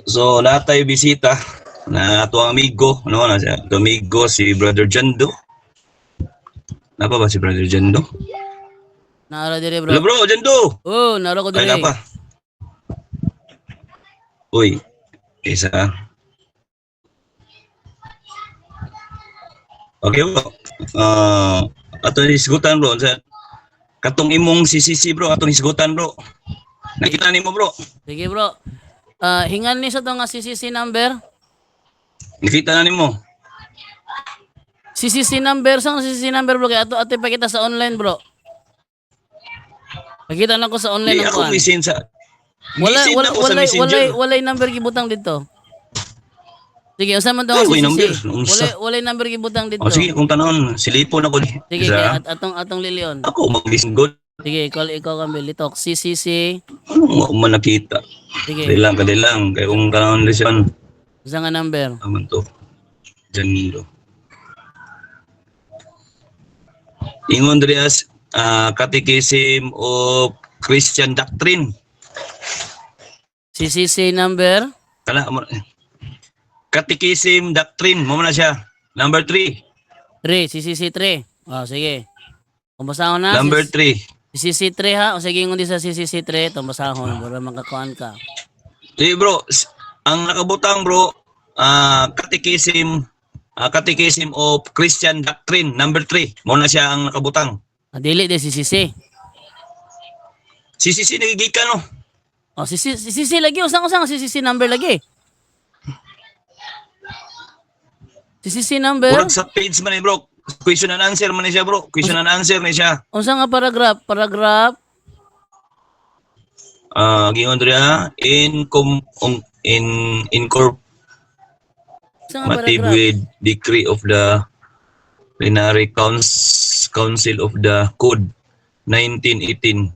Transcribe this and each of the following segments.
So lahat tayo bisita na ato amigo, ano na siya? Amigo si Brother Jando. Napa ba si Brother Jando? Naara dire bro. Hello bro, Jando. Oh, naara ko dire. Ay napa. Uy, isa. Okay bro. Ato hisgutan bro sa katong imong CCC bro, atong hisgutan bro. Nakita nimo bro. Sige bro. Hingan ni sa to nga CCC number. Nakita na nimo. CCC number, sang CCC number bro kay ato pakita sa online bro. Pakita na ko sa online ng Ako kuan. misin sa Walay number gibutang dito. Sige, unsa man daw Ay, CCC? number. Walay number gibutang dito. Sige, kung tanon, silipon ako di. Sige, kaya atong lilion. Ako mag-listen. Sige, ikaw kang bilitok. CCC. Ano mo nakita? Sige. Kadilang. Kaya kung tanon lesyon. Unsa nga number? Aman to. Jando. Ingon Andreas, Catechism of Christian Doctrine. CCC number? Catechism Doctrine. Mo na siya. Number 3. 3. CCC 3. Oh, sige. Tumbasahon na. Number 3. CCC 3 ha. O sige, ngon di sa CCC 3. Tumbasahon. Para makakuan ka. Bro, ang nakabutang bro, Catechism of Christian Doctrine, number 3. Mo na siya ang nakabutang. Dili di CCC. CCC nagigikan no. Oh, CCC lagi. Usang CCC number lagi. CCC number? Urag sa page man ni bro. Question and answer man ni siya bro. Question and answer ni siya. Unsa nga paragraph? Paragraph? Gingon dira incorporative with decree of the plenary council of the code 1918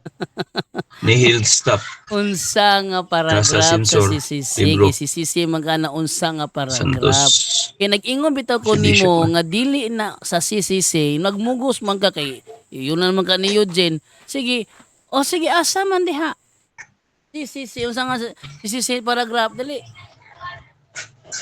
nihil stop. Unsa nga paragraph sa CCC? CCC magana unsa nga paragraph. Kay nag-ingon bitaw ko nimo nga dili na sa CCC nagmugos man ka kay yun naman ka ni Eugene. Sige. O sige asa man diha. CCC unsa nga CCC paragraph dali.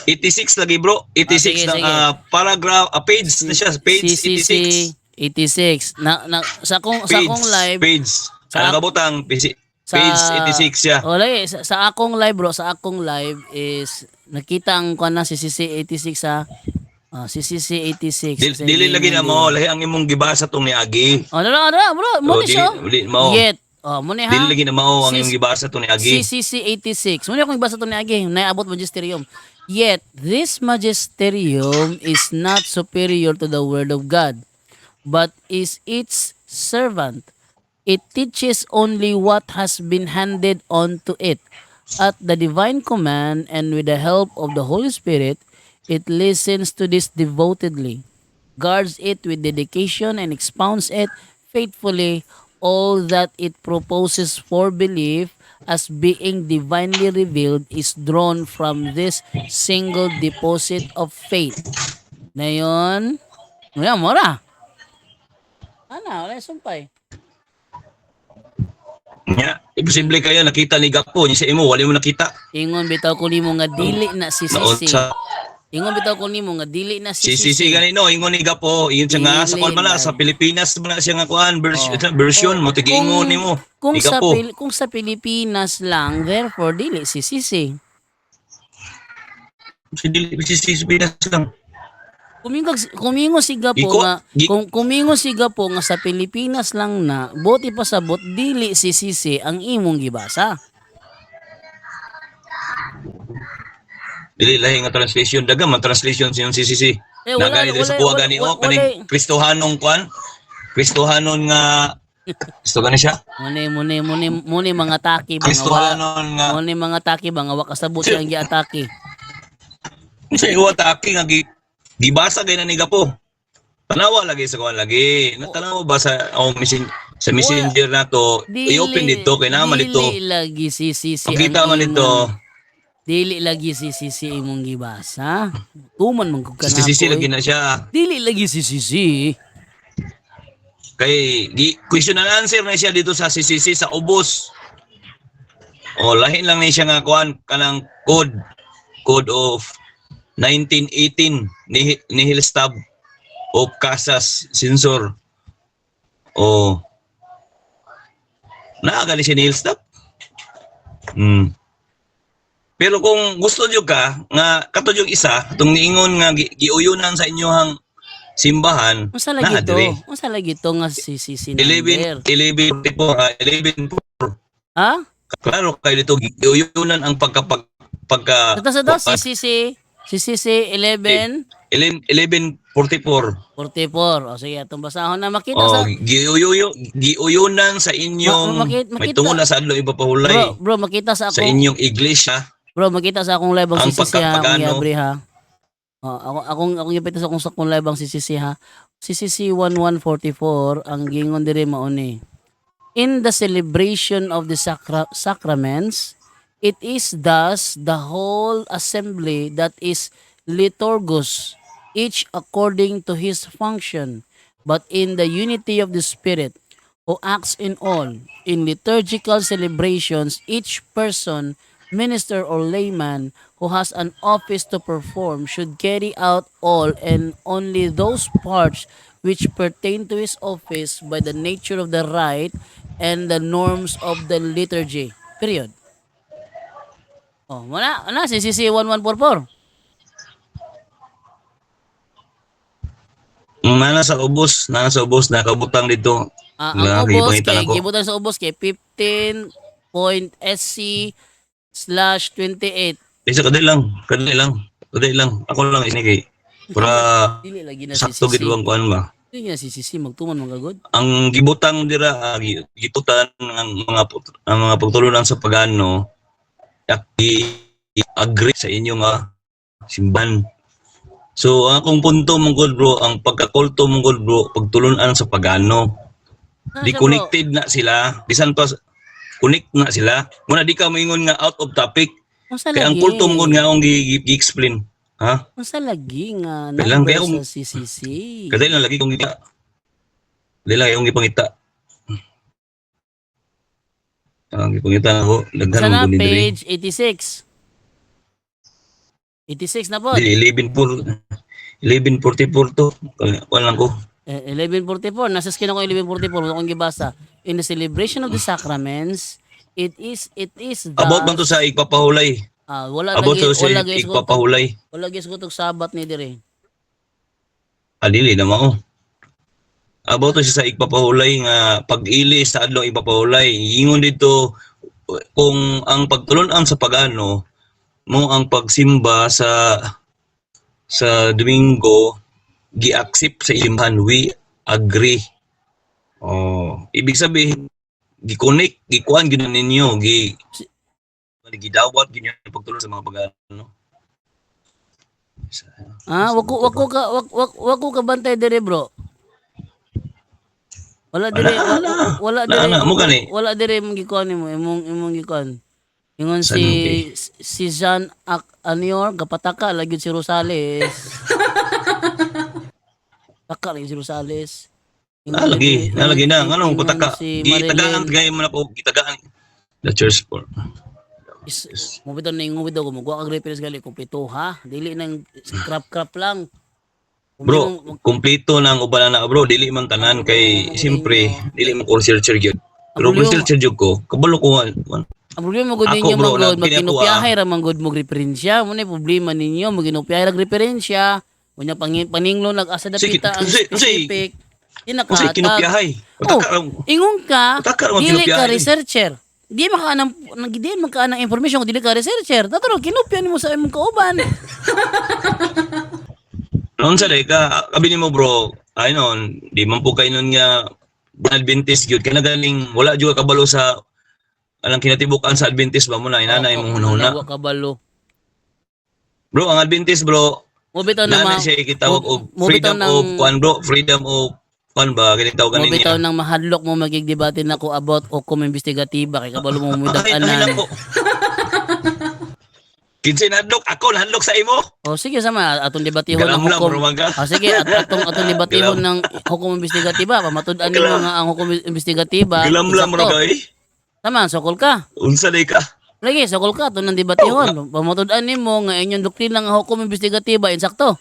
86 lagi bro. 86 na paragraph page na siya page CCC 86 na sa akong live page sa nakabutang page 86 siya. Wala sa akong live bro, sa akong live is nakita ang kuan na CCC 86 sa CCC 86. Dili lagi na mo lahi ang imong gibasa tong ni Agi. Dala bro, mo ni siya. Yet mo ni ha. Dili lagi na mao ang imong gibasa tong ni Agi. CCC 86. Mo ni akong gibasa tong ni Agi, naabot magisterium. Yet this magisterium is not superior to the word of God, but is its servant. It teaches only what has been handed on to it. At the divine command and with the help of the Holy Spirit, it listens to this devotedly, guards it with dedication, and expounds it faithfully. All that it proposes for belief as being divinely revealed is drawn from this single deposit of faith. Na yun, mora. Wala sumpay. Nya, imposible kayo nakita ni Gapo, niya sa imo wala mo nakita. Ingon bitaw ko nimo nga dili na CCC. Ingon bitaw ko nimo nga dili na CCC ganino, ingon ni Gapo, ingon siya nga sa kuan man sa Pilipinas man siya nga kuan version mo tigingon nimo. Kung sa Pilipinas lang, therefore dili CCC. Dili CCC Pilipinas lang. Kumingo si Gapo nga kumingo si Gapo nga sa Pilipinas lang na buti pa sabot dili CCC ang imong gibasa. Dili lahi nga translation daga man translation sa CCC. Nagani sa kuha gani o kaning Kristohanong kuan. Kristohanon nga gusto gani siya. Muni mga taki Kristohanon nga muni mga taki ba nga wa kasabot siyang giatake. Sa iwa taki nga gibasa gay na ni Gapo. Tanawa lagi sa kuan lagi. Natanaw ba sa sa messenger nato i-open dito kay naman dito. Dili lagi CCC. Pakita man dito. Dili lagi CCC imong gibasa. Tuman man kog kanako. CCC lagi na siya. Dili lagi CCC. Kay question and answer na siya dito sa CCC sa ubos. O lahi lang ni siya nga kuan kanang code. Code of 1918 nihil stab of Casas Censor. O naagali si nihil stab. Pero kung gusto nyo ka, nga kato yung isa, itong niingon nga giuyunan sa inyohang simbahan, Unsa lagi to? diri. Unsa lagi to nga si 11 po, 11 po. Ha? Klaro kayo dito, giuyunan ang pagka Sa to si 11 1144. 44. O sige, atong basahon na makita sa Giuyunan sa inyong may tungod na sa adlaw iba pa hulay Bro, makita sa sa ako. inyong iglesia. Bro, makita sa akong live ang Ang sisisi ha, akong pagkapagano. iabri ha. Akong ipita sa akong live ang sisisi ha. Sisisi 1144 ang gingon diri mao ni. In the celebration of the sacraments, it is thus the whole assembly that is liturgos, each according to his function, but in the unity of the Spirit, who acts in all. In liturgical celebrations, each person, minister or layman, who has an office to perform should carry out all and only those parts which pertain to his office by the nature of the rite and the norms of the liturgy. Period. Oh, wala si CC 1144. Nana sa ubos nakabutang dito. Ang Lagi ubos pangitan kay ako. gibutan sa ubos kay 15.SC/28. Isa kadali lang. Ako lang ini kay para Dili lagi na si sakto CC. gid ang kuan ba. Dili na si CC magtuman magagod. Ang gibutang dira gitutan ang mga pagtulunan sa pagano agree sa inyo nga simban. So akong punto mong bro, ang pagkakulto mong bro, pagtulunan sa pagano. Di connected na sila. Bisan pa connect na sila. Muna di ka moingon nga out of topic. Kaya ang kulto mong nga akong gi-explain. Ha? Unsa lagi nga Kailang number kaya kung- sa CCC? Kasi lang lagi kong kita. Dili lang yung gipangita. Ang gipangita ako, daghan Sana mo din diri. page 86. 86 na po. Dili 1144 to. Kuan lang ko. 1144. Nasa skin ako 1144. Wala akong gibasa. In the celebration of the sacraments, it is the... About man to sa igpapahulay. wala About lagi, to sa wala guys ko. igpapahulay. Wala guys ko tog sabat ni dire. Dili na mao. About to sa igpapahulay nga pag-ili sa adlaw igpapahulay. Ingon dito kung ang pagtulunan sa pagano mo ang pagsimba sa Domingo gi-accept sa imhan, we agree. Ibig sabihin gi-connect, gikuan gyud ninyo, gidawat gyud yung pagtulong sa mga pagano. Wag ko ka bantay dire, bro. Wala dire, wala dire. Mo gani. Wala dire imong gikuan nimo, imong gikuan. Ingon Sanubi. si Jean Anior kapataka lagi si Rosales. Taka lagi si Rosales. Nalagi na. Anong Ingon pataka? si Gitagaan Marilyn. gaya mo na po, gitagaan. The church for. Mo bitaw na ingong bitaw ko magwa kag reference gali kumpleto ha. Dili nang crap lang. Bro, kumpleto ng uban na bro, dili man tanan kay siyempre dili man ko researcher gyud. Pero Ang researcher jud ko, kabalo ko. Ang problema mo gud Ako, ninyo bro, magod nagpinakuha. magkinupiyahay ra man gud mo referensya. Mo na problema ninyo maginupiyahay ra referensya. Unya paninglo nag-asa Sige, dapita ang kasi- specific. Kasi Kinakahatag. kinupiyahay. Ingon ka, Pataka ra dili ka kinupiyahay. researcher. Di makaanang information kung dili ka researcher. Tataro kinupyan mo sa imong kauban. Noon sa day ka, kabi mo bro, ay noon, di man po kayo nun nga Adventist gyud kay nagaling wala jud ka kabalo sa alang kinatibukan sa Adventist ba mo na inanay mong hunahuna. Wa kabalo. Bro, ang Adventist bro, Mo bitaw na nana siya kitawag og mo freedom bitaw of ng- kuan bro, freedom of kuan ba ganito mo ganin bitaw niya. nang mahadlok mo magigdebate nako about o kum investigatiba kay kabalo mo Ay, mudag-anan. po. Kinsay nahadlok, ako nahadlok sa imo. O sige sama atong debatihon ng Galam lang hukom. bro maga. Sige atong debatihon ng hukom investigatiba pamatud-an nimo nga ang hukom investigatiba. Gilam lang bro eksakto. kay. Tama, sokol ka. Unsa day ka? Lagi, sa kulka, ito ng debatihon. Pamatudan ni mo nga inyong doktrina nga hukom investigatiba, insakto.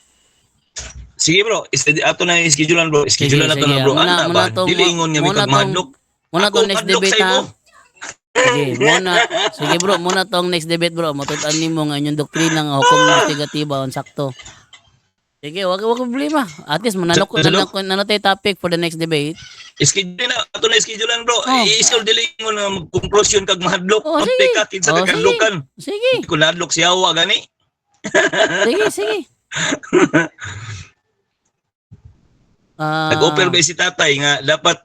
Sige bro, ato na schedulean bro. Schedulean nato na bro. Ana ba? Dili ingon nga mikag mahadlok. Muna Ako tong next madlok debate sa ha. imo. Sige bro, muna tong next debate bro. Matudan ni mo nga inyong doktrina nga hukom investigatiba, insakto. Sige, wag problema. At least nanotay topic for the next debate. Schedule na ato na schedulean bro. Oh. I-schedule dili ingon nga conclusion kag mahadlok. Oh, Unti sige. ka kinsa Oh, ka sige. kadlokan. Sige. Kung nadlok si Hawa gani. Sige. Nag-offer ba si tatay nga dapat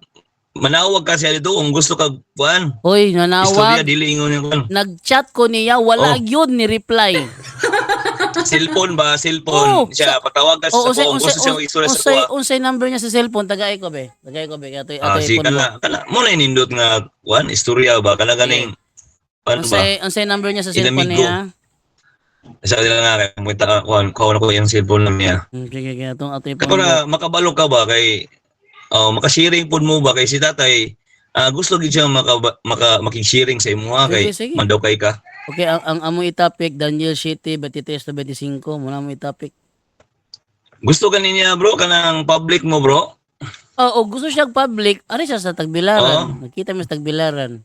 manawag ka siya dito kung gusto kag kuan. Hoy, Istorya nanawag. dili ingon yung kuan. Nag-chat ko niya, wala Oh. yun ni reply. Cellphone ba? Oh, Cellphone. Siya patawag ka sa ko kung gusto siya mag-istorya sa kuha. unsay number niya sa cellphone, tagay ko be. Si kana mo na inindot nga kuan istorya ba kana ganing ano ba? Unsay number niya sa cellphone Inamigo. niya? Sa kanila nga kay mo ta kuan ko yung cellphone lang niya. Sige, atong atoy Kaya para makabalo ka ba kay makasharing pod mo ba kay si tatay gusto gid siya makig-sharing sa imo kay Sige. mandaw kay ka. Okay, ang amo i-topic Daniel City 23-25, muna mo i-topic. Gusto ka niya bro kanang public mo bro? Oo, gusto siya public, ari siya sa Tagbilaran. Nakita mo sa Tagbilaran.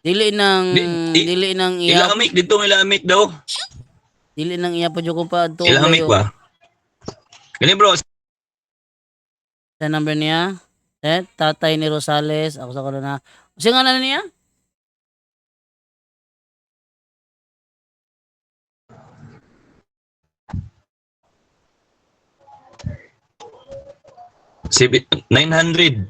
Dili nang iya Ilamik dito ilamik daw. dili nang iya pa jud ko pa adto. Ilamik ba? Kani bro, Sa number niya, tatay ni Rosales, ako sa na. Kasi nga na niya? si 900.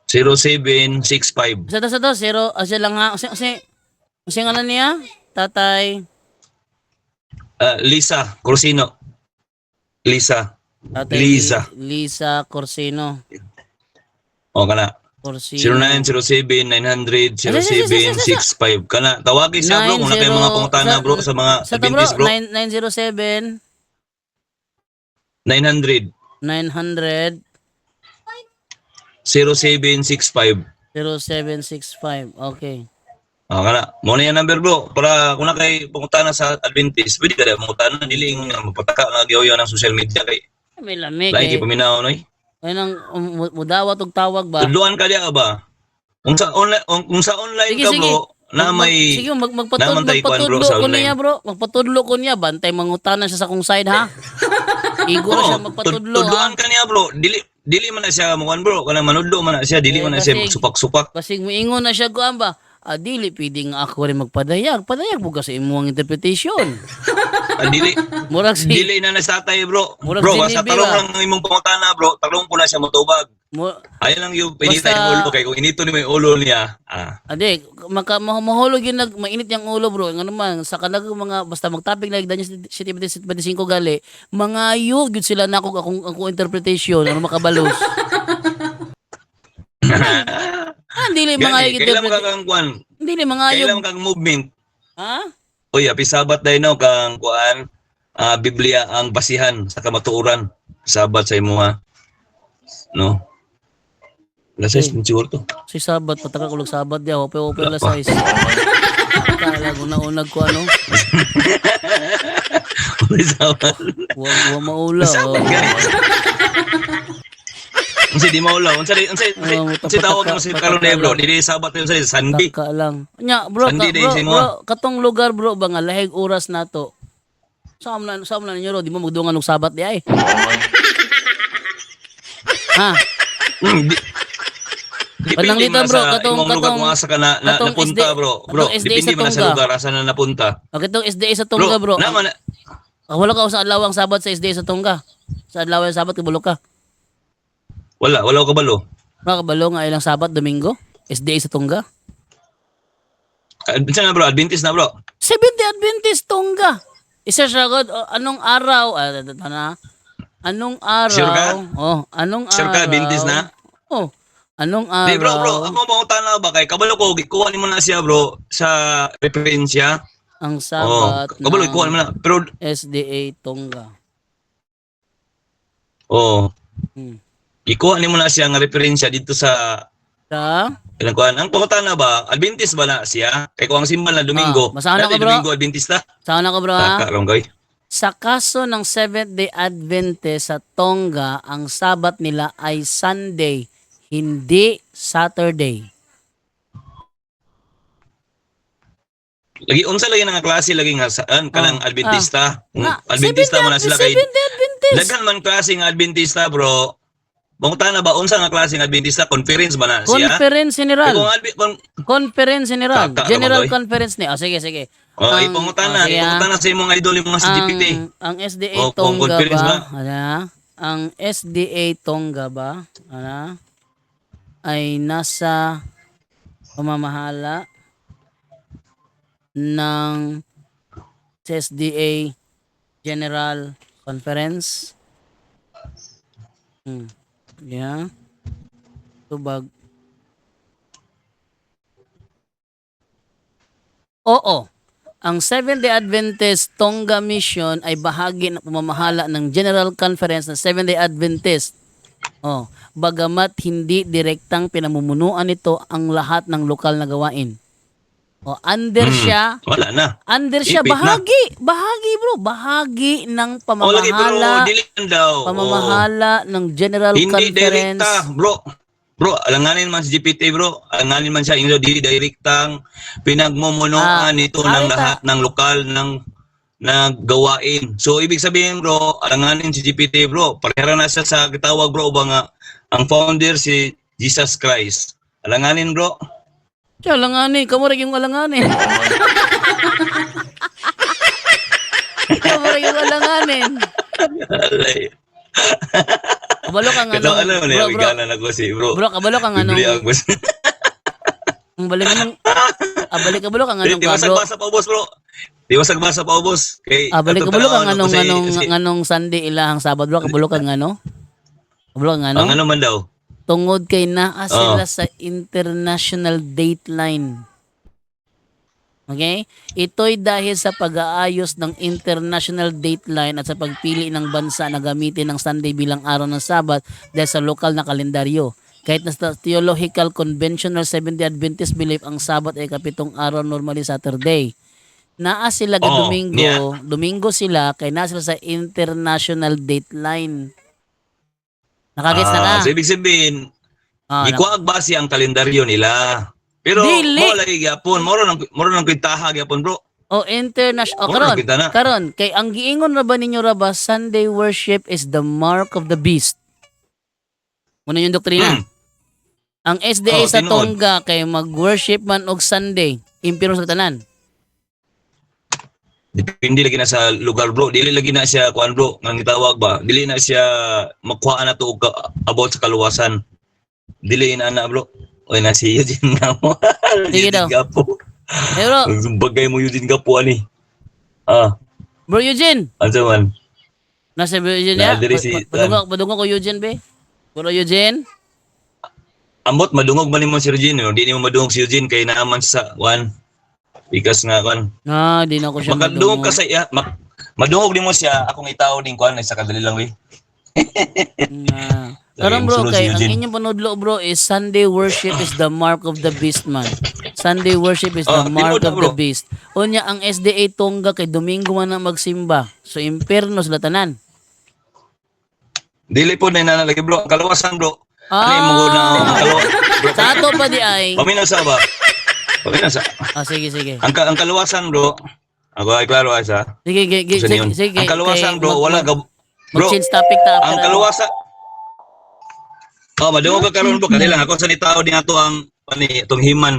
Zero 765. Sa to, zero, asya lang ha. Kasi nga na niya? Tatay, Lisa Corsino. Lisa. tatay Lisa. Lisa Corsino. O kana. Corsino. 0907-900-0765. Kana tawagin siya bro kung na kayo mga pangutana bro sa mga Sa to bro, Adventist bro. 907 900 900 0765. 0765. Okay. O kana. Mo na yung number bro para kung na kayo pangutana sa Adventist pwede ka na pangutana dili nga magpataka nga giyaw ng social media kay May lamig lahi eh. paminaw noy. Ayun ang mudawat og tawag ba? Tudluan ka diya ba? Kung sa online ka bro na may Sige, namantay kuan, bro, magpatudlo sa ko online. niya bro. Magpatudlo ko niya. Bantay mangutanan siya sa kong side ha. Igo na siya magpatudlo ha. Tudluan ka niya bro. Dili man na siya mukan bro. Kana manudlo man na siya, dili man na siya Kasi- supak-supak. Basig moingon na siya kuan ba? Dili pwede nga ako rin magpadayag. Padayag po kasi imuang interpretation. Dili Murag si dili na nasatay bro. Murag Bro, si basta Nibi, tarong ba? lang ang imong pangutana bro. Tarong po na siya motubag. Ayan lang yung pinitay Basta- ng ulo kay kung inito ni may ulo niya. Ade, mahulog yun mainit yung ulo bro. Nga naman, sa kanag mga, basta magtopic like Daniel City 25 gali, mga yun sila na akong interpretation, ano makabalos. Dili mga Gani, kailan mo interpretation. kang kuan? Dili mga yun. Kailan mo kang movement? Ha? Uy, apisabat dahil no kang kuan Biblia ang basihan sa kamatuoran. Sabat sa imuha. No? Lasay Okay. siguro to. Si Sabat, pataka ko Sabat dia, ope la size. Kala unag ko ano, Uy, sabat. wa maula. Sabat gani. Unsa di maulaw? Unsa tawag mo si karon na bro? Dili sabat yun sa Sunday. Taka lang. Nya, bro, Sunday day sa imuha. bro, katong lugar bro ba nga lahig oras nato. Saan na ninyo ro, di mo magdungan og Sabat di ay. Ha? Depende Pananglitan, man bro, sa katong- imong lugar katong- kung asa ka katong napunta SD bro. Bro, katong SD depende sa man na sa Tungga. lugar asa na napunta. Okay, itong SDA sa Tungga bro. Naman Wala ka sa adlawang Sabat sa SDA sa Tungga. Sa adlawang Sabat kabalo ka. wala ko kabalo. Makabalo nga ilang Sabat Domingo. SDA sa Tungga. Bisa na bro, Adventist na bro. 70 Adventist Tungga. Isa siya god anong araw anong araw? Sure ka? Oh, anong Sure ka, araw? Adventist na? Oh, anong araw? Di bro, ako mangutana ba kay kabalo ko gikuha nimo na siya bro sa referensya. Ang Sabat kabalo gikuha nimo na. Pero SDA Tungga. oh, Hmm. ikuha nimo na siya nga referensya dito sa Sa? ilang kuan. Ang pangutana ba, Adventist ba na siya? Kay kung ang simbal na Domingo. basahan ako, Dati bro. Domingo Adventista. Saan ako, bro, ha? Karongoy. Sa kaso ng Seventh-day Adventist sa Tonga, ang Sabat nila ay Sunday, hindi Saturday. Lagi unsa lagi nga klase lagi nga saan kanang Adventista. Adventista mo na sila kay Seventh-day Adventist. daghan man klase nga Adventista, bro. Bangutana ba unsa nga klase nga Adventista? Conference ba na siya? Conference General. Kung Conference General. Kaka, General Kamandoy. Conference ni. Sige, sige. ipangutana, sige, ipangutana sa imong idol yung mga si GPT. Ang SDA Kung Tonga conference ba? ba? Ano? Ang SDA Tonga ba? Ano? Ay nasa pamamahala ng SDA General Conference. Yeah. Tubag. Oo. Ang Seventh-day Adventist Tonga Mission ay bahagi ng pamamahala ng General Conference ng Seventh-day Adventist. Bagamat hindi direktang pinamumunuan nito ang lahat ng lokal na gawain. Under siya. Wala na. Under siya Ipit na. bahagi. Bahagi, bro. Bahagi ng Lagi bro, pamamahala. dili lang daw. Pamamahala ng General Hindi Conference. direkta, bro. Bro, alanganin man si GPT, bro. Alanganin man siya, hindi direktang pinagmumunuan ito ng Arita. lahat ng lokal ng gawain. So, ibig sabihin, bro, alanganin si GPT, bro. Parehara na siya sa kitawag, bro, ba nga, ang founder si Jesus Christ. Alanganin, bro. Siya, alanganin. Kamu rin yung alanganin. Kamu rin yung alanganin. Alay. Kabalo kang Ito, anong, alam mo na, bigalan ako si bro. bro, kabalo kang anong, Biblia ako. ang balik anong, kabalo kang anong Di ka, bro. wasag-basa pa, ubos, bro. Di wasag-basa pa, ubos. Kay, Balik ato kabalo kang tanawon ako anong Sunday ilahang Sabado, bro. Kabalo kang ano? Kabalo kang Ang ano? ano man daw. Tungod kay naa sila sa international dateline. Okay? Ito'y dahil sa pag-aayos ng international dateline at sa pagpili ng bansa na gamitin ng Sunday bilang araw ng Sabat dahil sa lokal na kalendaryo. Kahit na sa Theological Conventional Seventh-day Adventist belief ang Sabat ay kapitong araw, normally Saturday. Naa sila ga Domingo, yeah. Domingo sila kay naa sila sa international dateline. Nakagets na ka? So, ibig sabihin, Ah, ikuag base ang kalendaryo nila. Pero, Dili. mo lagi gyapon, moro nang kwentaha gyapon, bro. international. Wala, kita na. Karon, kay ang giingon ra ba ninyo ra ba Sunday worship is the mark of the beast. Muna yung doktrina. Ang SDA sa tinuod. Tonga kay mag-worship man og Sunday, impiro sa tanan. Depende lagi na sa lugar, bro. Dili lagi na siya, kuan, bro, nga gitawag ba. Dili na siya makuha na to about sa kaluwasan. Dili na bro. Oy, na si Eugene nga mo. Sige daw. Gapo. Eh bro, Ang bagay mo Eugene Gapo, ani. Bro Eugene. Ano man? Nasa Bro Eugene ya? Nadiri si- Padungog ko Eugene be. Bro Eugene. Ambot, madungog man mo si Eugene. Hindi mo madungog si Eugene kay naaman sa, kuan. Bikas nga, kuan. Di na ko siya Makadungog ka sa iya. Madungog din mo siya. Akong itaw din, kuan. Sa kadali lang, we. Karon bro, Sulod kay si ang Eugene. inyong panudlo bro is Sunday worship is the mark of the beast man. Sunday worship is the mark tinuod na, of the bro. beast. Unya ang SDA Tonga kay Domingo man na magsimba. So impierno sila tanan. Dili po na inanalagi, bro. Ang kalawasan, bro. Ano yung mga na ang kalawasan, bro? Sa ato pa di ay. Paminasa ba? Paminasa. Sige sige. Ang kalawasan, bro. Ako ay klaro ay sa. Sige Gusto niyo? sige. Ang kalawasan, bro, wala bro. Mag-change topic ta after. Ang kalawasan. Madungog ka karon, bro. Kanila ako sa nitao din ato ang itong himan.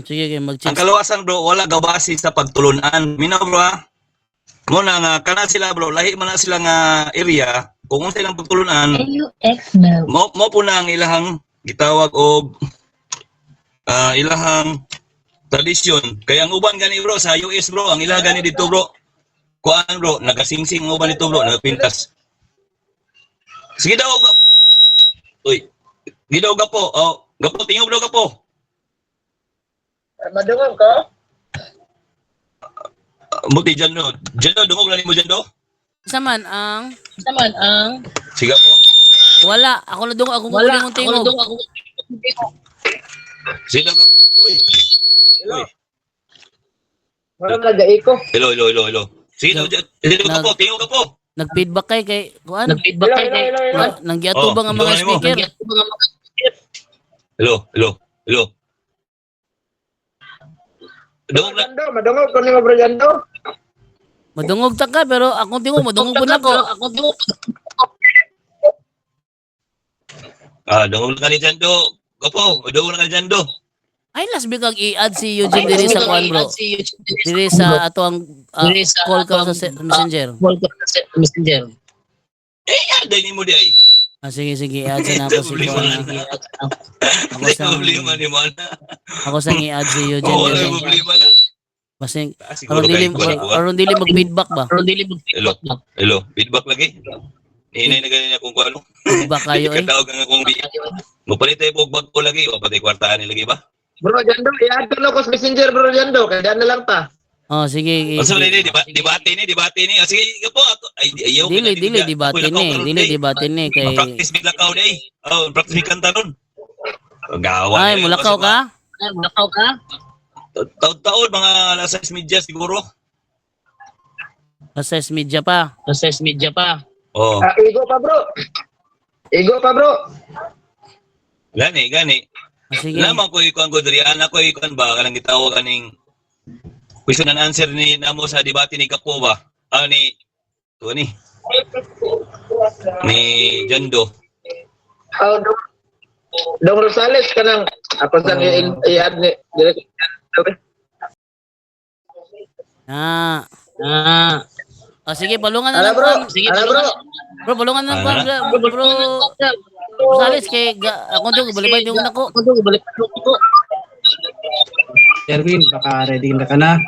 Sige Ang mag-change. kalawasan, bro, wala gabasi sa pagtulunan. Minaw, bro, ha? Muna nga kana sila, bro, lahi man na sila nga area. Kung unsa ilang pagtulunan, AUX mode. mo po na ang ilahang gitawag og ilahang tradisyon. Kaya ang uban gani, bro, sa US, bro, ang ilang gani dito, bro. Kuan, bro, nagasingsing ang uban dito, bro, nagpintas. Sige daw, uy, gidaw gapo, gapo, tingog daw gapo. Madungog ko? Buti dyan, no? Dyan, no? Dungog lang mo dyan, no? Isa man ang Siga po. wala. Ako na dong ako kukunin mong tingog. Sino ka? Uy. Uy. Wala nag-echo. Hello. Sino ka po? Tingog ka po. Nag-feedback kay kuan. Hello. Nang giatubang ang mga tuloy mo. speaker. Hello. Dungog na. Jando, madungog ko ni Bro Jando. Madungog ta ka pero akong tingog madungog po nako. Dungog na ka ni Jando. Gopo, dungog na ka ni Jando. Ay last big kag i-add si Eugene diri sa kuan bro. Diri sa ato ang call ka sa messenger. Aday ni mo di ay. Sige, i-add sa na ako si kuan. Hindi problema ni mo na. Ako sang i-add si Eugene Oo, diri. problema na. Kasi Siguro aron dili mag-feedback ba? Hello, feedback lagi. Hinay na ganyan kung ano. Feedback kayo eh. Katawag nga kung di. Mapalit tayo po bag ko lagi. O patay kwartaan lagi ba? Bro Jando, i-add ko lang ko sa messenger Bro Jando. Kaya dyan na lang ta. Oh, sige. Ang sabi ni, debate ni. Sige, po ako. Ay, ayaw. Dili debate ni kay Practice bigla ka ulit. Practice bigla kanta nun. Gawa. ay mulakaw ka? Taon-taon, mga alas 6:30 siguro. Sa media pa. Oh, Igo pa bro. gani. Sige. Naman ko ikuan ko diri anak ko ikuan ba kanang gitawag aning question and answer ni namo sa debate ni Kapo ba? Ni to ni Jando. Dong Rosales kanang ako sang i-add ni direct. Sige, palungan na Ala lang bro. kuan. Ala bro. Bro, palungan na lang kuan. Ala. Bro, Rosales kay ako dong balibay yung nako. Erwin, baka ready na ka na.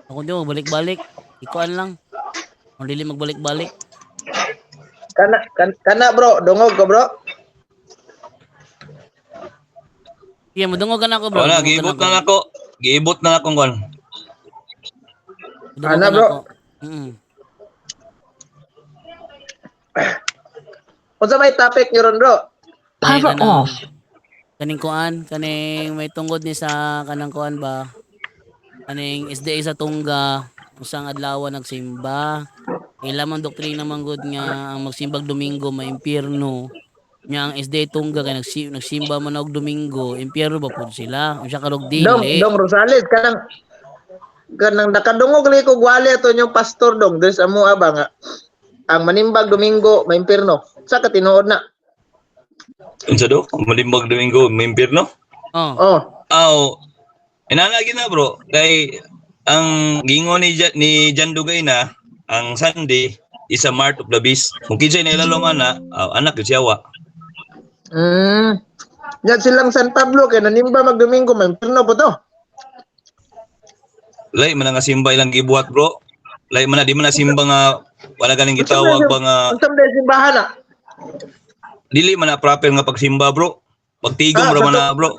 Ako dong balik-balik. Ikuan lang. Ang dili magbalik-balik. Kana bro, dungog ko bro. Iya, madungog ka na ako, bro. Wala, Madungog ka giibot na ako. Giibot na akong kon. Madungog Ana, ka na bro. ako. Unsa may topic niyo ron bro? Power off. Kaning kuan, kaning may tungod ni sa kanang kuan ba? Kaning SDA sa Tungga, usang adlaw nagsimba. Ilamang doktrina man gud nga ang magsimbag Domingo may impierno. Nya ang SDA Tungga kay nagsimba man og Domingo, impierno ba pud sila? Unsa kadog dili? Dong Rosales kanang nakadungog li ko gwali ato yung pastor dong there's amo ba nga ang manimbag Domingo may impierno. Sa ka tinuod na. Unsa do? Malimbag Domingo, may impierno? Oh. Inanagi na bro, kay ang gingo ni Jan Dugay na ang Sunday is a mart of the beast. Kung kinsay na ilalong anak yun siyawa. Yan silang San Pablo kay nanimba mag Domingo may impierno po to. Lay man nga simba ilang gibuhat bro. Lay man di man na simba nga wala ganing gitawag ba nga Unsa may simbahan na? dili man na proper nga pagsimba bro. Pagtigom ra man na bro.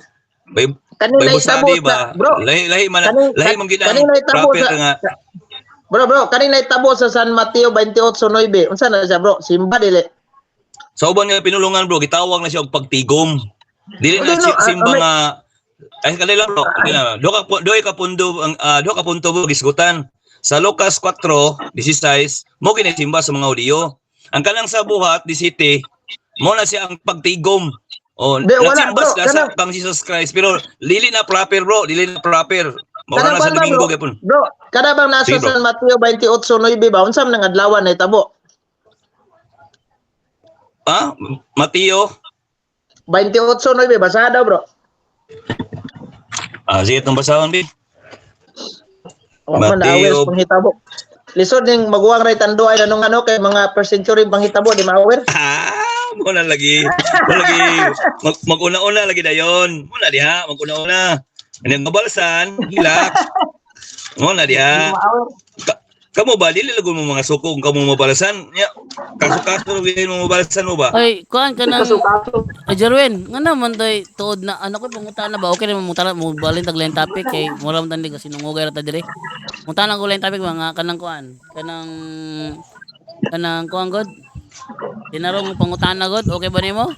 Bay Kanina study itabot ba? na, bro. Lahi man gid ang Kanina itabot proper sa nga Bro, kanina itabo sa San Mateo 28:9. Unsa na siya, bro? Simba dili. sa uban nga pinulungan bro, gitawag na siya og pagtigom. Dili na simba nga ay kanila bro. Do ka punto bro gisgutan. Sa Lucas 4:16 mo kini simba sa mga Hudiyo. Ang kanang sa buhat 17 mo na siya ang pagtigom. Nagsimba sila sa pang Jesus Christ pero dili na proper bro, dili na proper. Mawala na sa Domingo gyapon. Bro, kada bang nasa San Mateo 28:9 ba unsa man ang adlaw na itabo? Mateo 28:9 basa daw, bro. Sige itong basahon bi. Mateo Mateo panghitabo. Lisod ning maguwang ray tanduay nanong kay mga per century panghitabo di maawer. Mo na lagi. Mag-una-una lagi dayon. Mo na diha, mag-una-una. Ano yung mabalsan, hilak. Mo na diha. Kamo ba dili lagon mo mga sukong kamo mabalasan? Ya, kaso-kaso gyud mo mabalasan mo ba? Ay, kuan ka ng Kaso-kaso. Jerwin, nga naman tay tuod na ano ko pangutana ba? Okay naman mutana mo balin tag lain topic kay wala man tandi kasi nungugay ra ta dire. Mutana ko lain topic mga kanang kuan, kanang kuan god. Tinarong mo pangutana god, okay ba nimo?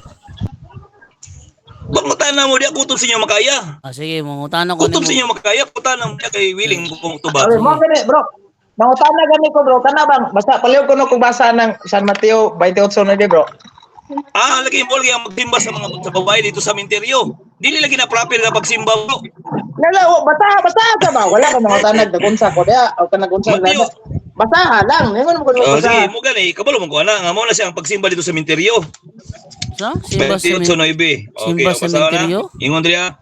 Bangutana mo di ako kutob sa inyo makaya. Ah sige, mangutana ko Kutob sa nimo. inyo makaya, putana mo niya kay willing kung tuba. Okay, mo gani, bro. Mangutana gani ko, bro. Kana bang basta palihog ko no kung basa ng San Mateo 28 na di, bro. Lagi mo lagi ang magsimba sa mga sa babae dito sa minteryo. Dili lagi na proper na pagsimba bro. Nala, basa ka ba? Wala ka mangutana nagunsa ko dia o ka nagunsa Mateo. na. Basaha lang, ingon mo ko Sige, basa. mo gani, kabalo mo ko ana, nga mo na siya ang pagsimba dito sa minteryo. Sa? Simba sa 28:9. Okay, Simba sa basahan na. minteryo? Ingon diya.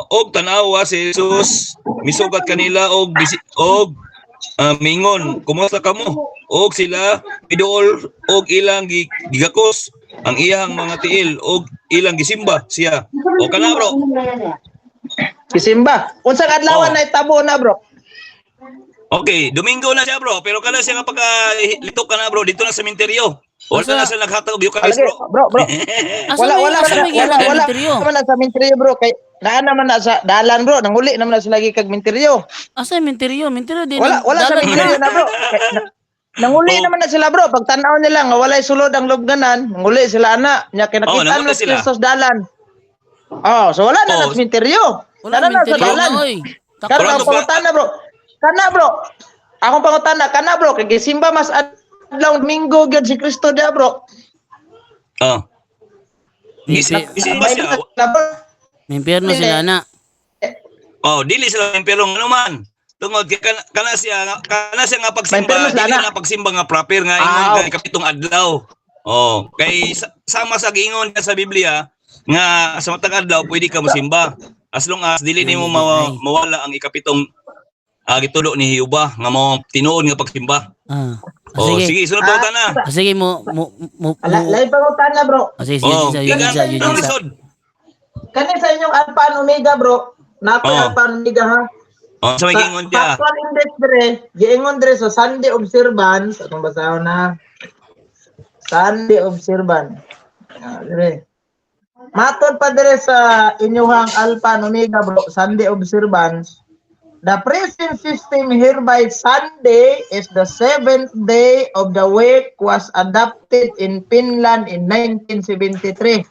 Og tanawa si Jesus misugat kanila og mingon, kumusta kamo? Og sila piduol og ilang gigakos ang iyang mga tiil og ilang gisimba siya. O kana bro. Kisimba. Unsa adlaw Oh. na itabo na, bro? Okay, Domingo na siya bro, pero kana siya nga pagka litok ka na bro dito na sa minteryo. Wala Asa? na siya naghatag og yukalis Alagi, bro. bro. Asa may minteryo? Naman na sa minteryo, bro. Kay naan naman na sa dalan, bro. Nanguli naman na sila lagi kag minteryo. Asa yung minteryo? Minteryo din. Wala sa minteryo na, bro. Nanguli Oh. naman na sila, bro. Pag tanaw nila nga walay sulod ang lubganan, nanguli sila ana. Nya kay Oh, nakita nanguli na sila. Kristos dalan. Oh, so wala na Oh. na sa minteryo. Wala Wala na sa minteryo dalan. na, oy. Karon Wala ang to pa- pangutana, bro. Kana, bro. Akong pangutana, kana, bro. Kay gisimba mas adlaw Domingo gyud si Kristo dia, bro. Ah. Minter- Gisimba siya. Mimpyerno sila na. Oh, dili sila pero ano man. Tungod kay kana siya nga pagsimba, May pernos dili lana. na pagsimba nga proper nga ingon Ah, kay kapitong adlaw. Oh, kay sama sa giingon sa Biblia nga sa matag adlaw pwede ka mosimba as long as dili nimo mawala ang ikapitong gitulo ni Jehova nga mao tinuod nga pagsimba. Ah. Oh, Sige. sige, sunod pa na. Sige mo. Lay pangutana, bro. Sige, Oh, yun sa. ang lisod. Kani sa inyong Alpha and Omega, bro. Nato Oh. Alpha and Omega, ha? Oh, sa may giingon dia. Sa index dire, giingon dire sa Sunday observance, atong basahon na. Sunday observance. Dire. Matod pa dire sa inyong Alpha and Omega, bro, Sunday observance. The present system hereby Sunday is the 7th day of the week was adopted in Finland in 1973.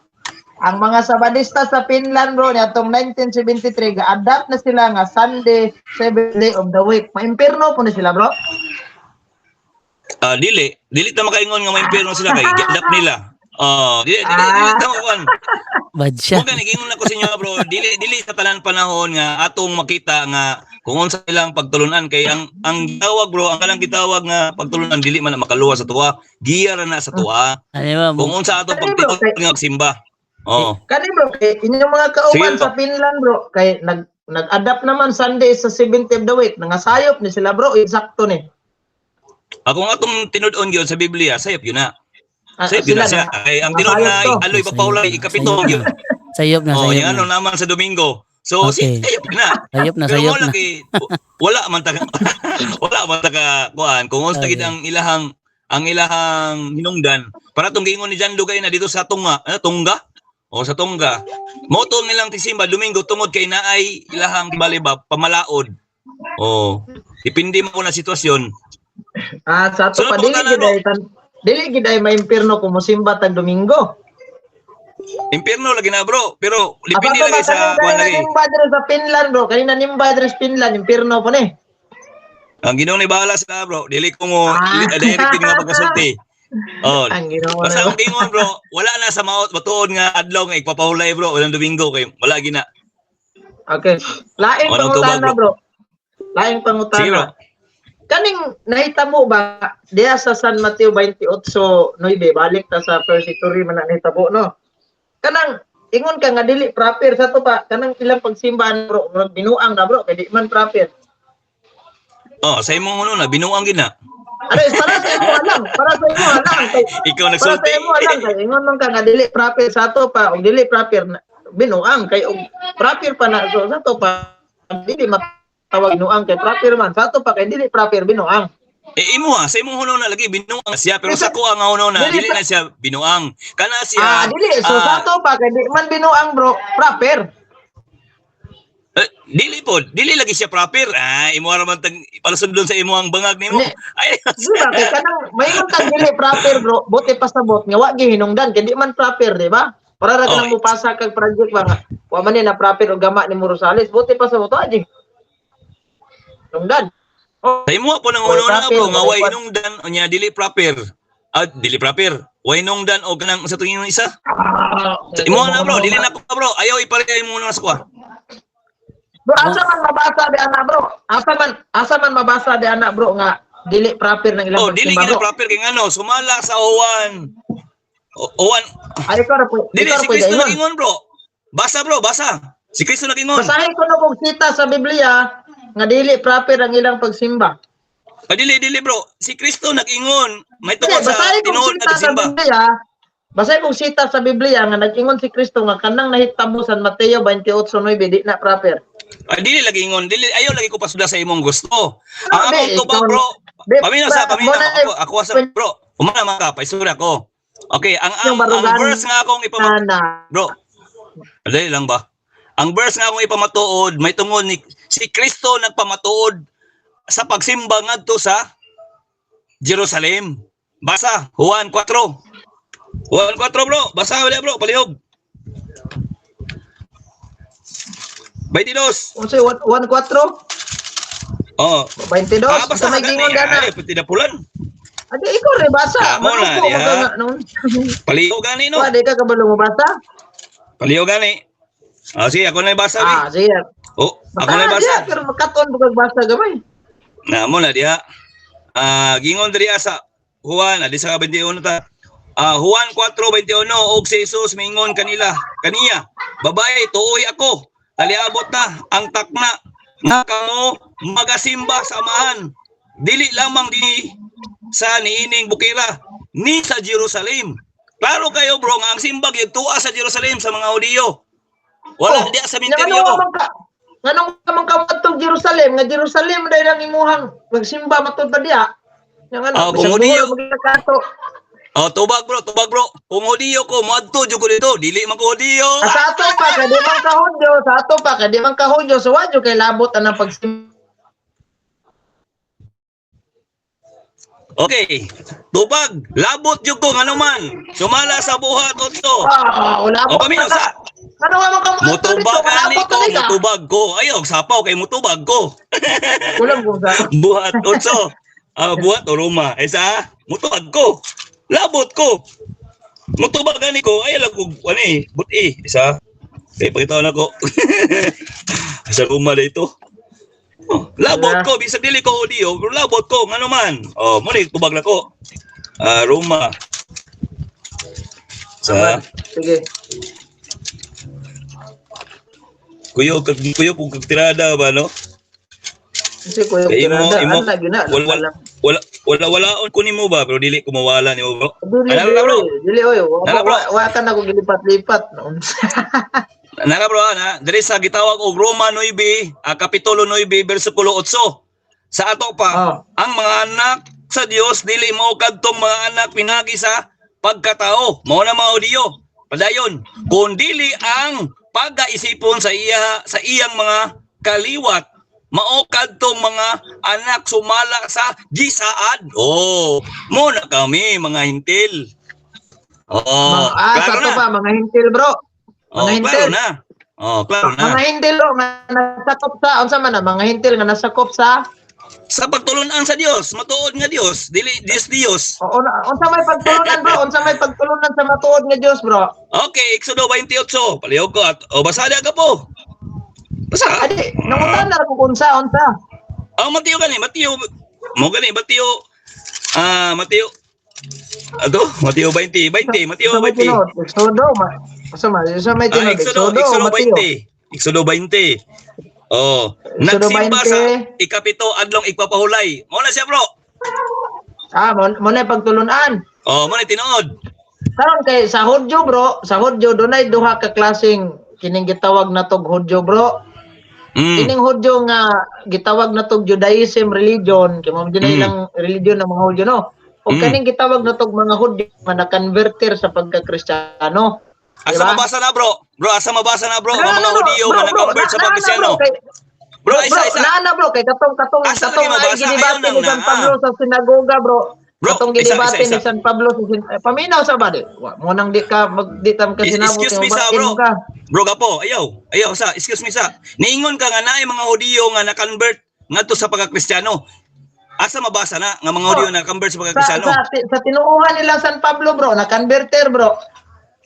Ang mga Sabadista sa Finland, bro, atong 1973, ga-adapt na sila nga Sunday, 7th day of the week. Maimpirno po na sila, bro. Dili ta makaingon nga may impyerno sila kay giadap nila. Dili ta makuan. Bad siya. Kung gani gingon ako sa inyo bro, dili sa tanan panahon nga atong makita nga kung unsa ilang pagtulunan kay ang tawag bro, ang kalang gitawag nga pagtulunan dili man na makaluwa sa tuwa, giya ra na sa tuwa. Ano ba? Kung unsa atong pagtulon nga simba. Oh. Kani, bro, kay inyong mga kauban Sige, sa Finland, bro, kay nag-adapt naman Sunday sa 7th of the week. Nangasayop ni sila, bro, eksakto ni. Ako nga atong tinud-on gyud sa Biblia, sayop yun na. Ah, Sayop yun na siya. na. Ay, ang tinud na Masayop to. aloy papawlay ikapito gyud. Sayop na, Oh, sayop yung ano na. naman sa Domingo. So, Okay. sayop na. Sayop na, Pero sayop wala na. kay wala man ta wala man ta kuan kung unsa Okay. gid ang ilahang hinungdan para tong giingon ni Jan Lugay na dito sa Tunga o sa Tunga mo to nilang tisimba Domingo tungod kay naay ilahang baliba pamalaod depende mo na sitwasyon. Sa ato Sunod pa, pa dili ka na, gid ay dili gid ay maimpirno kung musimba tag Domingo. Impierno lagi na bro pero Apa depende to lagi sa kuan kanina lagi. nimba dire sa Finland, bro. Kanina nimba dire sa Finland, impirno po ni. Ang Ginoo ni bahala sila bro dili ko mo Ah. direct nga pagkasulti. Ang Ginoo Basta na. ang gingon bro, wala na sa maot matuod nga adlaw nga igpapahulay bro, walang Domingo kay wala gina. Okay. Laing Walang pangutana, tubag, bro. Laing Sige bro. pangutana. Kaning nahitabo ba diya sa San Mateo 28:9 balik ta sa persitory man na nahitabo, no? Kanang ingon ka nga dili proper sa to pa kanang ilang pagsimbahan, bro, binuang na, bro, kay di man proper. Sa imong na binuang gina. Ano, para sa imo alam, para sa imo alam. Kay, Ikaw para nagsulti. sa imo alam, kay ingon man ka nga dili proper sa to pa, og dili proper binuang kay og proper pa na so sa to pa dili tawag binuang kay proper man. Sa ato pa kay dili proper binuang. Imo ha, sa imong huno na lagi binuang siya pero sa ko ang huno na dili na siya binuang. Kana siya Dili. So sa ato pa kay di man binuang bro, proper. Dili lagi siya proper. Imo ra man tag palasudlon sa imo ang bangag nimo. Hindi. Ay, Di ba kay kanang mayroon kang dili proper bro, buti pasabot nga wa gi hinungdan kay di man proper, di ba? Para ra kanang mupasa kag project ba nga. Wa man ni na proper og gama ni Rosales, buti pasabot wa gi hinungdan. sa imo po nang huno na bro nga way inungdan unya dili proper. Dili proper. Way inungdan og kanang sa tingin isa. Sa imo na bro, dili na ko bro. Ayaw ipareha mo na sa kuha. Bro, asa man mabasa di ana bro? Asa man mabasa di ana bro nga dili proper ng ilang Dili pagsimba, gina bro? proper kay ngano, sumala sa Owan. Owan. Ay ko ra po. Dili si Kristo nagingon bro. Basa bro, basa. Si Kristo nagingon. Basahin ko na kung kita sa Biblia nga dili proper ang ilang pagsimba. Dili bro. Si Kristo nagingon. May Kasi tungkol sa basahin kong tinuod sita na sa simba. Biblia. Basahin kong sita sa Biblia nga nag-ingon si Kristo nga kanang nahitabo sa Mateo 28:9 di na proper. Dili lagi ingon. Dili ayaw lagi ko pasuda sa imong gusto. Ang Di, akong tubag ikaw- bro. Di, Paminaw muna- ako sa bro. Umana man ka paisura ko. Okay, ang Yung barugan verse nga akong Ana. bro. Dali lang ba? Ang verse nga akong ipamatuod, may tungod ni si Kristo nagpamatuod sa pagsimba ngadto sa Jerusalem. Basa, Juan 4. Juan 4 bro, basa wala bro, palihog. 22. Unsa 1:4? Oh. 22. Basa Sa may gingon gana. Ay, pati na pulan. Adi ikaw rin basa. Mo na, Manupo diha. mo ka nga nun. Palihog gani no. Di ka kabalo mo basa? Palihog gani. Sige, ako na ibasa. Sige. Ako na ibasa. Pero makaton bukag basa gamay. Na mo na diha. Gingon diri sa Juan, adi sa 21 ta. Juan 4:21 og si Jesus mingon kaniya, babae tuoy ako. Taliabot na ang takna nga kamo magasimba sa amahan. Dili lamang dinhi sa niining bukira ni sa Jerusalem. Klaro kayo bro nga ang simba gyud tuwa sa Jerusalem sa mga Hudiyo. Wala diya sa minteryo. Nganong ka man kamatog Jerusalem, nga Jerusalem dahil ang imuhang magsimba matod pa diya. Yang ano, kung Hudiyo. Tubag bro. Kung Hudiyo ko, moadto jud ko dito. Dili man ko Hudiyo. Sa ato pa ka di man ka Hudyo, so wa jud kay labot ang pagsimba. Okay. Tubag, labot jud ko ngano man. Sumala sa buhat otso. Labot. Paminaw sa. Ano nga man ka Mutubag ani ko, mutubag ko. Ayaw sapaw kay mutubag ko. Kulang ko sa. Buhat otso. Buhat o Roma. Isa, mutubag ko. Labot ko. Mutubag ani ko. Ayaw lang ko ani, buti. Isa. Kaya pakita na ko. Sa Roma dito. Labot ko, bisag dili ko audio, pero labot ko, ngano man. Muna tubag na ko. Roma. Sa Sige. kuyo kung tirada ba no? Kasi ko yung Kay imo lagi na. wala ko nimo ba pero dili ko mawala nimo bro. Dili oy. Nala, bro. Wa ka na ko gilipat-lipat. Nara bro diri sa gitawag og Roma 9, kapitulo 9 bersikulo 8. Sa ato pa ang mga anak sa Dios dili mao kadtong mga anak pinagi sa pagkatao. Mao na mga Hudiyo. Padayon, kun dili ang pagaisipon sa iyang mga kaliwat, mao kadtong mga anak sumala sa gisaad. Mo na kami mga hintil. Sa Klaro to na. pa mga hintil bro. Mga hintil. Klaro na. Klaro na. Mga hintil nga nasakop sa unsa man na mga hintil nga nasakop sa Sa pagtulunan sa Dios, matuod nga Dios, dili Dios. unsa may pagtulunan bro? Unsa may pagtulunan sa matuod nga Dios bro? Okay, Exodo 28. Palihog ko at basada ka po. Basa. Adi, nangutan na ko unsa. Mateo gani, Mateo. Mo gani, Mateo. Mateo. Mateo 20, Mateo 20. Exodo, sa may tinod, Exodo Mateo. 20. Exodo 20. Exodo Nagsimba 20. sa ikapito adlong igpapahulay. Mo na siya, bro. Mo na pagtulunan. Mo na tinuod. Karon kay sa Hudyo bro, sa Hudyo dunay duha ka klaseng kining gitawag na tog Hudyo bro. Kining Hudyo nga gitawag na tog Judaism religion, kay mo na ilang religion ng mga Hudyo no. O kaning gitawag na tog mga Hudyo nga na-converter sa pagka-Kristiyano. Asa mabasa na bro? Bro, asa mabasa na bro? Ang mga Hudiyo nga na-convert sa pagkristyano. Bro, isa. Naana bro, kay katong Asa lagi ay mabasa? ginibati Ayaw ni nang San na, Pablo sa sinagoga bro. Bro, Katong isa. ginibati ni San Pablo sa paminaw sa badi. Mo nang di tam ka sinabot Excuse me sa bro. Bro gapo, ayaw sa. Excuse me sa. Niingon ka nga naay mga Hudiyo nga na-convert ngadto sa pagka-Kristiyano. Asa mabasa na nga mga Hudiyo na-convert sa pagka-Kristiyano? Sa tinuuhan nila San Pablo bro, na-converter bro.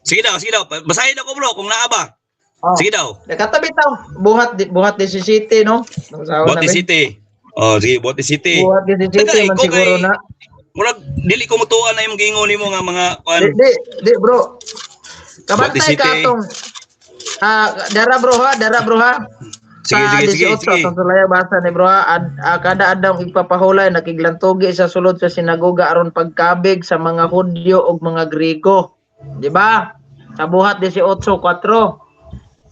Sige daw. Basahin ako bro kung naa ba. Oh. Sige daw. Nakatabi taw. Buhat 17 no. Bote City. Oh, sige, Bote City. Buhat 17 man siguro na. Murag dili ko mutuan na imong giingon nimo nga mga kuan. Di bro. Kabantay Bote ka City. atong dara bro ha. Sige. Sa sulaya basa ni bro ha. Kada adlaw ipapahulay nakiglantugi sa sulod sa sinagoga aron pagkabig sa mga Hudyo ug mga Griego. Di ba? Sa buhat 18:4.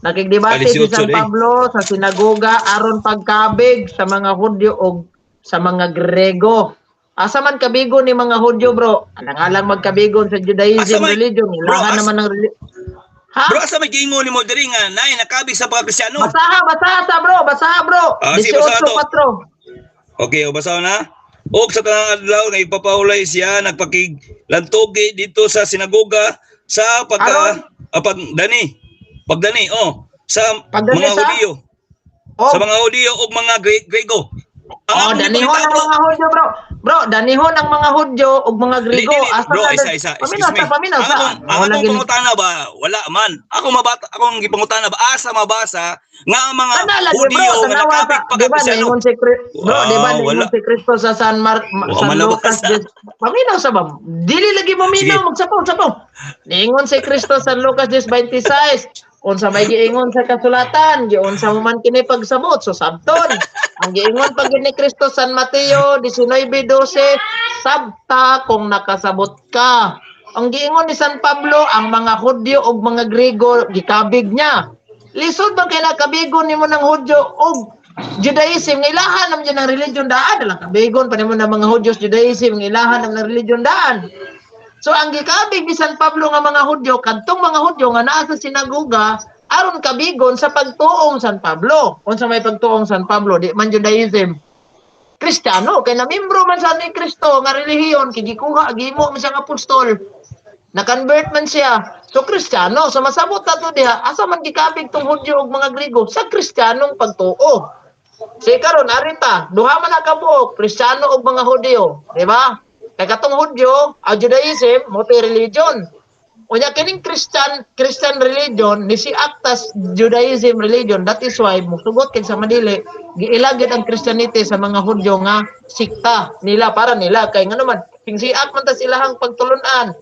Nakigdebate si San Pablo sa sinagoga aron pagkabig sa mga Hudyo ug sa mga Grego. Asa man kabigo ni mga Hudyo bro? Alang-alang magkabigon sa Judaism religion. Ilahan naman ng religion. Ha? Bro, asa may giingon nimo diri nga nay nakabig sa pagka-Kristiyano? Basaha bro. Sige, basaha to. 18:4. Okay, basaw na. Og sa tanang adlaw nga ipapahulay siya nagpakiglantugi dito sa sinagoga sa pagdani sa mga Hudiyo. Sa mga Hudiyo ug mga Grego. Danihon ang mga Hudyo bro. Bro, danihon ang mga Hudyo ug mga Grego. Bro, isa. Excuse me. Ako pangutana ba? Wala man. Akong gipangutana ba asa mabasa nga ang mga Hudiyo nga nakabig pagka-Kristiyano? Bro, di ba ningon si Cristo sa San Lucas? Paminaw sa ba? Dili lagi maminaw, magsapaw. Ningon si Cristo sa Lucas 10:26. Unsa may giingon sa kasulatan, giunsa mo man kini pagsabot so sabton. Ang giingon pag ni Cristo San Mateo 19:12, sabta kung nakasabot ka. Ang giingon ni San Pablo, ang mga Hudyo ug mga Grego gikabig niya. Lisod ba kay nakabigon nimo ng Hudyo ug Judaism, ilahan naman dyan ng religion daan. Dalang kabigon pa nimo ng mga Hudyo Judaism, ilahan naman ng religion daan. So ang gikabig ni San Pablo nga mga Hudyo, kadtong mga Hudyo nga naa sa sinagoga aron kabigon sa pagtuong San Pablo. Unsa may pagtuong San Pablo, di man Judaism. Kristiyano kay namimbro man sa ni Kristo nga relihiyon kay gikuha gimo man siyang apostol. Na-convert man siya. So Kristiyano, so masabot na to diha, asa man gikabig tong Hudyo ug mga Griego sa Kristiyanong pagtuo. So karon arita, duha man na kabuok, Kristiyano ug mga Hudyo, di ba? Kay katong Hudyo, ang Judaism, multi-religion. Unya kining Christian religion ni si aktas Judaism religion. That is why musugot kay sa madili giilagid ang Christianity sa mga Hudyo nga sikta nila para nila kay ngano man pingsiak man ta silahang pagtulunan.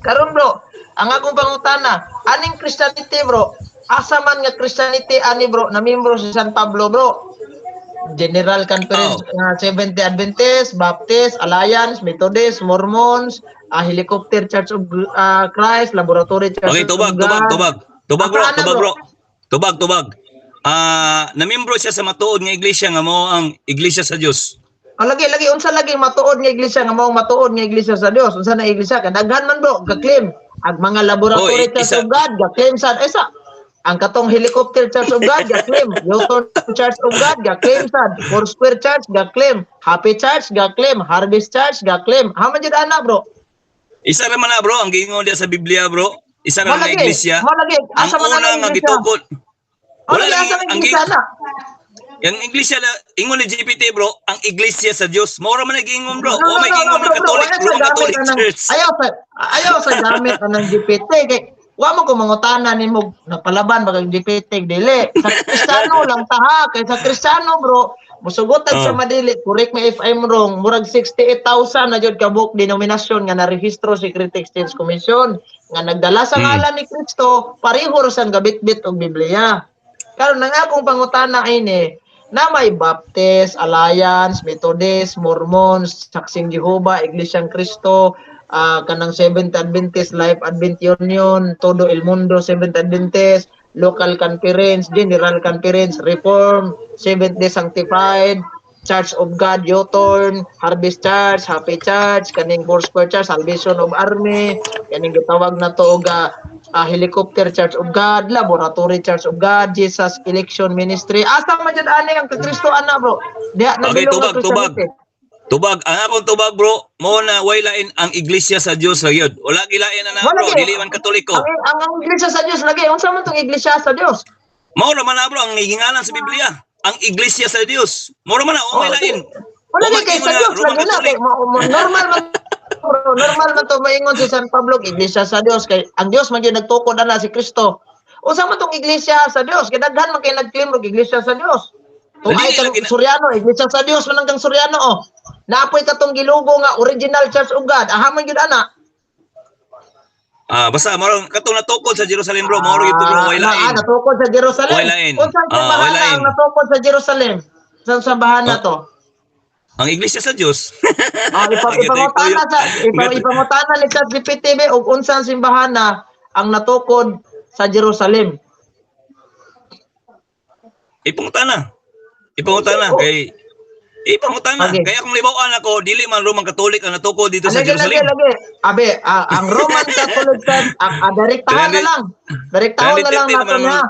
Karon bro, ang akong pangutana, aning Christianity bro? Asa man nga Christianity ani bro na membro si San Pablo bro? General Conference Seventh-day Adventist, Baptist, Alliance, Methodist, Mormons, Helicopter Church of Christ, Laboratory Church Okay, of God. Tubag bro. Tubag. Namimbro siya sa matuod nga iglesia nga mo ang iglesia sa Dios. Lagi unsa lagi matuod nga iglesia nga mao matuod nga iglesia sa Dios? Unsa na iglesia kadaghan man bro, ga-claim ag mga Laboratory Church of God, ga-claim sad isa. Ang katong Helicopter Church of God, ga-claim. Newton Church of God, ga-claim sad. Foursquare Church, ga-claim. Happy Church, ga-claim. Harvest Church, ga-claim. Haman jud ana bro. Isa ra man na bro ang giingon dia sa Biblia bro. Isa ra nga iglesia. Malagi. Asa man ang nga gitukod. Wala lang ang iglesia na. Yang iglesia na ingon ni GPT bro, ang iglesia sa Dios. Mao ra man giingon bro. O may giingon ng Catholic Church. Ayaw sa gamit ng GPT kay wa mo ko mangutana nimo napalaban bagag GPT dili. Sa Kristiyano lang taha kay sa Kristiyano bro, musugotan sa madili. Correct me if I'm wrong. Murag 68,000 na jud ka book denominasyon nga narehistro Secret Exchange Commission nga nagdala sa ngalan ni Kristo pareho ra sang gabitbit og Biblia. Karon nang akong pangutana ini na may Baptist, Alliance, Methodist, Mormons, Saksing Jehovah, Iglesia ng Cristo, kanang Seventh Adventist, Life Advent Union, Todo El Mundo, Seventh Adventist, local conference, general conference, reform, Seventh-day Sanctified, Church of God, Youthorn, Harvest Church, Happy Church, kaning Foursquare Church, Salvation of Army, kaning gitawag na to og Helicopter Church of God, Laboratory Church of God, Jesus Election Ministry. Asa man jud ani ang Kristo ana bro. Diha Okay, nabilong tubag, ang tubag. Christianity. Tubag, ang akong tubag bro, mo na way lain ang iglesia sa Dios ra gyud. Wala gilain na Wala bro, gyud. dili man Katoliko. Ang iglesia sa Dios lagi unsa man tong iglesia sa Dios? Mao naman na bro ang gihinganan sa Biblia. Ang iglesia sa Dios. Mao naman na o may lain. Wala O gyud kay sa Dios Roman lagi na kay Catholic. normal man bro, normal man to maingon si San Pablo iglesia sa Dios kay ang Dios man gyud nagtukod ana si Kristo. Unsa man tong iglesia sa Dios? Kay daghan man kay nag-claim og iglesia sa Dios. Kung Dili ay kang lagi na- Suryano, iglesia sa Dios man hanggang Suryano oh. Naapoy katong gilugo nga original Church of God. Aha man gyud ana. Basta mao katong natukod sa Jerusalem bro, mao gyud bro way lain. Natukod sa Jerusalem. Way lain. Unsa Way simbahan lain. ang natukod sa Jerusalem? Sa sambahan na to? Ang iglesia sa Dios. Ipangutana ni ChatGPT og unsang simbahan na ang natukod sa Jerusalem. Ipangutana. Ipangutana kay Ipangutana. Okay. Kaya kung libawan ako, dili man Roman Catholic ang natukod dito sa Lagi. Jerusalem. Abe, ang Roman Catholic Church, direktahan na lang. Direktahan na lang 2013 natin naman ha.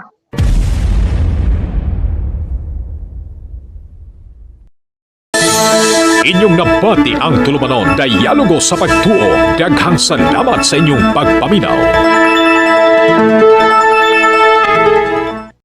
Inyong nabati ang tulumanon Dialogo sa Pagtuo. Daghang salamat sa inyong pagpaminaw.